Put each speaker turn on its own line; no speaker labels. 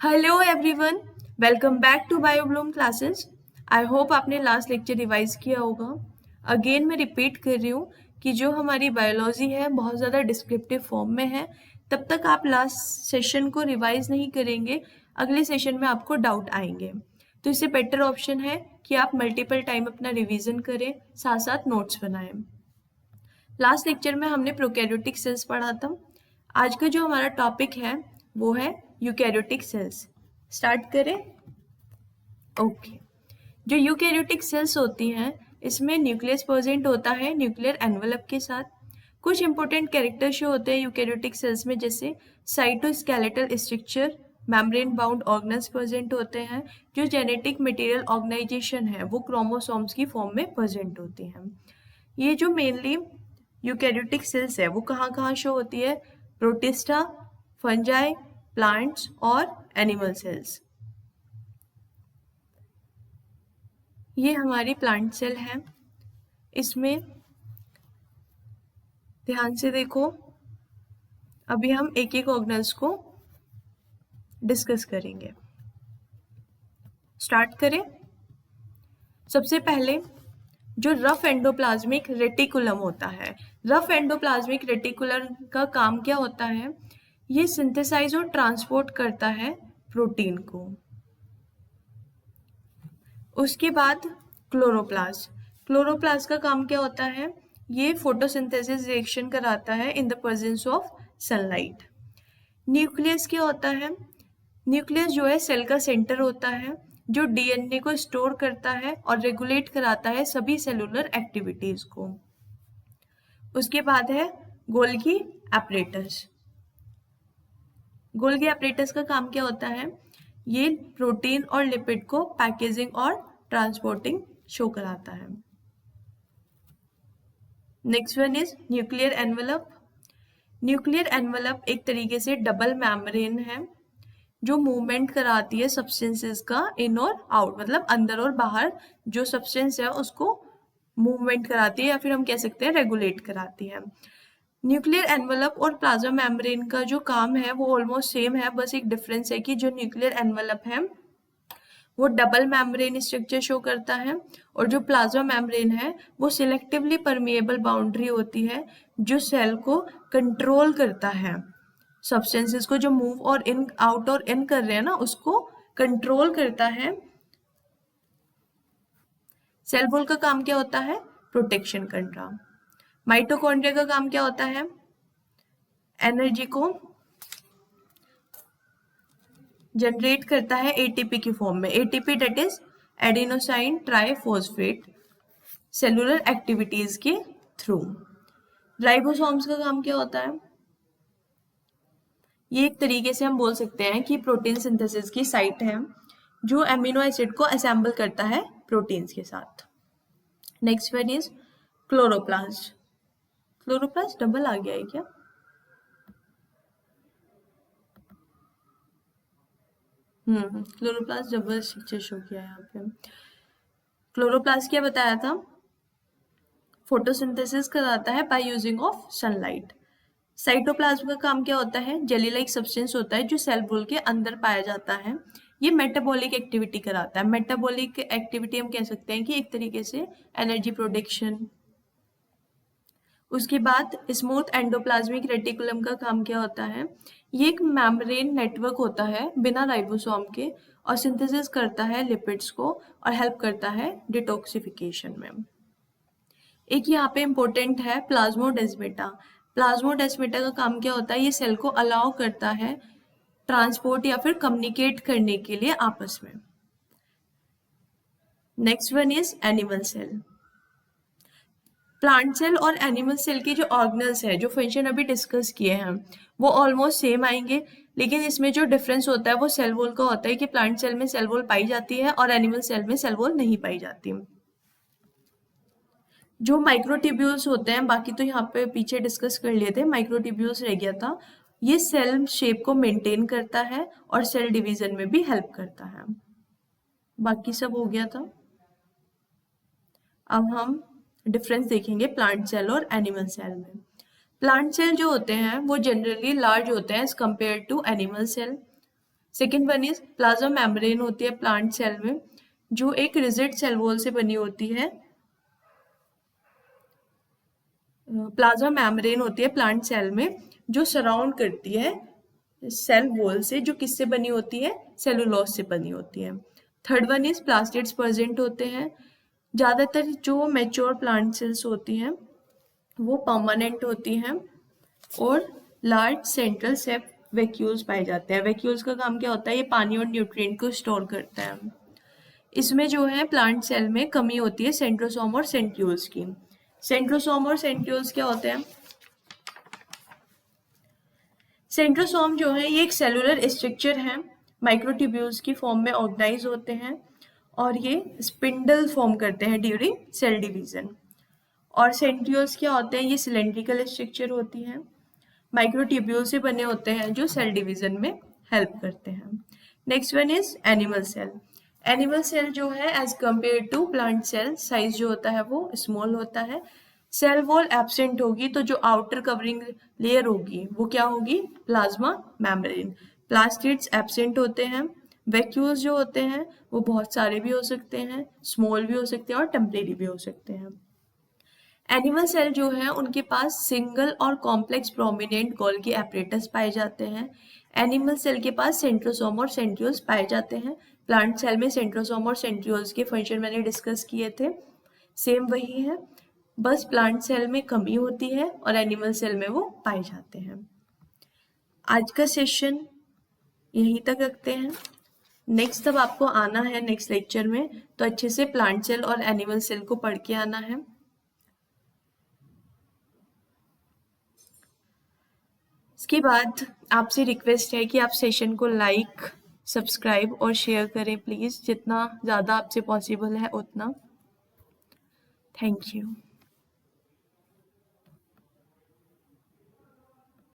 Hello everyone, welcome back to Biobloom classes. I hope आपने last lecture revise किया होगा। Again मैं repeat कर रही हूँ कि जो हमारी बायोलॉजी है बहुत ज़्यादा डिस्क्रिप्टिव फॉर्म में है। तब तक आप लास्ट सेशन को रिवाइज नहीं करेंगे, अगले सेशन में आपको डाउट आएंगे। तो इससे बेटर ऑप्शन है कि आप मल्टीपल टाइम अपना रिवीजन करें, साथ साथ नोट्स बनाएं। लास्ट लेक्चर में हमने प्रोकैरियोटिक सेल्स पढ़ा था। आज का जो हमारा टॉपिक है वो है यूकैरियोटिक सेल्स। स्टार्ट करें। ओके। जो यूकैरियोटिक सेल्स होती हैं इसमें न्यूक्लियस प्रेजेंट होता है न्यूक्लियर एनवेलप के साथ। कुछ इंपॉर्टेंट कैरेक्टर शो होते हैं यूकैरियोटिक सेल्स में, जैसे cytoskeletal structure, membrane bound organelles present होते हैं। जो जेनेटिक मटेरियल ऑर्गेनाइजेशन है वो क्रोमोसोम्स की फॉर्म में प्रेजेंट होती हैं। ये जो मेनली यूकैरियोटिक सेल्स है वो कहाँ कहाँ शो होती है? प्रोटिस्टा, फंजाई, प्लांट्स और एनिमल सेल्स। ये हमारी प्लांट सेल है। इसमें ध्यान से देखो, अभी हम एक एक ऑर्गेनल्स को डिस्कस करेंगे। स्टार्ट करें। सबसे पहले जो रफ एंडोप्लाज्मिक रेटिकुलम होता है, रफ एंडोप्लाज्मिक रेटिकुलम का काम क्या होता है? ये सिंथेसाइज और ट्रांसपोर्ट करता है प्रोटीन को। उसके बाद क्लोरोप्लास्ट। क्लोरोप्लास्ट का काम क्या होता है? ये फोटोसिंथेसिस रिएक्शन कराता है in the presence of sunlight. Nucleus क्या होता है? न्यूक्लियस जो है सेल का सेंटर होता है जो डीएनए को स्टोर करता है और रेगुलेट कराता है सभी सेलुलर एक्टिविटीज को। उसके बाद है गोल्गी एपरेटस। गोल्गी एपरेटस का काम क्या होता है? ये प्रोटीन और लिपिड को पैकेजिंग और ट्रांसपोर्टिंग शो कराता है। Next one is nuclear envelope. Nuclear envelope एक तरीके से डबल मेम्ब्रेन है जो मूवमेंट कराती है सब्सटेंसेस का इन और आउट, मतलब अंदर और बाहर जो सब्सटेंस है उसको मूवमेंट कराती है या फिर हम कह सकते हैं रेगुलेट कराती है। न्यूक्लियर एनवेलप और प्लाज्मा मेम्ब्रेन का जो काम है वो ऑलमोस्ट सेम है, बस एक डिफरेंस है कि जो न्यूक्लियर एनवेलप है वो डबल मेम्ब्रेन स्ट्रक्चर शो करता है और जो प्लाज्मा मेम्ब्रेन है वो सिलेक्टिवली परमिएबल बाउंड्री होती है जो सेल को कंट्रोल करता है। सब्सटेंसेस को जो मूव और इन आउट और इन कर रहे हैं ना उसको कंट्रोल करता है। सेल वॉल का काम क्या होता है? प्रोटेक्शन करना। माइटोकॉन्ड्रिया का काम क्या होता है? एनर्जी को जनरेट करता है एटीपी की फॉर्म में। ATP that is adenosine triphosphate cellular activities के थ्रू। राइबोसोम्स का काम क्या होता है? ये एक तरीके से हम बोल सकते हैं कि प्रोटीन सिंथेसिस की साइट है जो एमिनो एसिड को असेंबल करता है प्रोटीन्स के साथ। Next one is chloroplast. Chloroplast double आ गया है क्या? क्लोरोप्लास्ट डबल स्ट्रक्चर शो किया है यहाँ पे। क्लोरोप्लास्ट क्या बताया था? फोटोसिंथेसिस कराता है by using of sunlight. Cytoplasm का काम क्या होता है? जेली लाइक सब्सटेंस होता है जो सेल वॉल के अंदर पाया जाता है। ये मेटाबॉलिक एक्टिविटी कराता है। मेटाबॉलिक एक्टिविटी हम कह सकते हैं कि एक तरीके से एनर्जी प्रोडक्शन। उसके बाद स्मूथ एंडोप्लाज्मिक रेटिकुलम का काम क्या होता है? ये एक मेम्ब्रेन नेटवर्क होता है बिना राइबोसोम के और सिंथेसिस करता है लिपिड्स को और हेल्प करता है डिटॉक्सिफिकेशन में। एक यहाँ पे इम्पोर्टेंट है प्लाज्मोडेस्माटा। प्लाज्मोडेस्माटा का काम क्या होता है? ये सेल को अलाउ करता है ट्रांसपोर्ट या फिर कम्युनिकेट करने के लिए आपस में। Next one is animal cell. Plant cell और एनिमल सेल के जो ऑर्गेनल्स है, जो फंक्शन अभी डिस्कस किए हैं वो ऑलमोस्ट सेम आएंगे, लेकिन इसमें जो डिफरेंस होता है वो सेल वॉल का होता है कि प्लांट सेल में सेल वॉल पाई जाती है और एनिमल सेल में सेल वॉल नहीं पाई जाती। जो माइक्रोट्यूब्यूल्स होते हैं, बाकी तो यहाँ पे पीछे डिस्कस कर लिए थे, माइक्रोट्यूब्यूल्स रह गया था। ये सेल शेप को मेंटेन करता है और सेल डिवीजन में भी हेल्प करता है। बाकी सब हो गया था। अब हम डिफरेंस देखेंगे प्लांट सेल और एनिमल सेल में। प्लांट सेल जो होते हैं वो जनरली लार्ज होते हैं as compared to animal cell. Second one is plasma membrane होती है प्लांट सेल में, जो एक रिजिड सेल वॉल से बनी होती है। प्लाज्मा मेम्ब्रेन होती है प्लांट सेल में जो सराउंड करती है सेल वॉल से, जो किससे बनी होती है, सेलुलोज से बनी होती है। Third one is plastids present होते हैं। ज़्यादातर जो मैच्योर प्लांट सेल्स होती हैं वो परमानेंट होती हैं और लार्ज सेंट्रल सेप वैक्यूल्स पाए जाते हैं। वैक्यूल्स का काम क्या होता है, ये पानी और न्यूट्रिएंट को स्टोर करता है। इसमें जो है प्लांट सेल में कमी होती है सेंट्रोसोम और सेंट्रियोल्स की। सेंट्रोसोम और सेंट्रियोल्स क्या होते हैं? सेंट्रोसोम जो है ये एक सेलुलर स्ट्रक्चर है, माइक्रोट्यूब्यूल्स की फॉर्म में ऑर्गेनाइज होते हैं और ये स्पिंडल फॉर्म करते हैं ड्यूरिंग सेल डिवीजन। और सेंट्रियोल्स क्या होते हैं, ये सिलेंड्रिकल स्ट्रक्चर होती हैं, माइक्रोट्यूब्यूल से बने होते हैं जो सेल डिवीजन में हेल्प करते हैं। Next one is animal cell. Animal cell जो है as compare to plant cell size जो होता है वो स्मॉल होता है। सेल वॉल एब्सेंट होगी तो जो आउटर कवरिंग लेयर होगी वो क्या होगी, प्लाज्मा मेम्ब्रेन। प्लास्टिड्स एब्सेंट होते हैं। वैक्यूल्स जो होते हैं वो बहुत सारे भी हो सकते हैं, स्मॉल भी हो सकते हैं और टेम्परेरी भी हो सकते हैं। एनिमल सेल जो है उनके पास सिंगल और कॉम्प्लेक्स प्रोमिनेंट गोल्गी एपरेटस पाए जाते हैं। एनिमल सेल के पास सेंट्रोसोम और सेंट्रियोल्स पाए जाते हैं। प्लांट सेल में सेंट्रोसोम और सेंट्रियोल्स के फंक्शन मैंने डिस्कस किए थे, सेम वही है, बस प्लांट सेल में कमी होती है और एनिमल सेल में वो पाए जाते हैं। आज का सेशन यहीं तक रखते हैं। नेक्स्ट तब आपको आना है नेक्स्ट लेक्चर में, तो अच्छे से प्लांट सेल और एनिमल सेल को पढ़ के आना है। इसके बाद आपसे रिक्वेस्ट है कि आप सेशन को लाइक, सब्सक्राइब और शेयर करें प्लीज़, जितना ज़्यादा आपसे पॉसिबल है उतना। Thank you.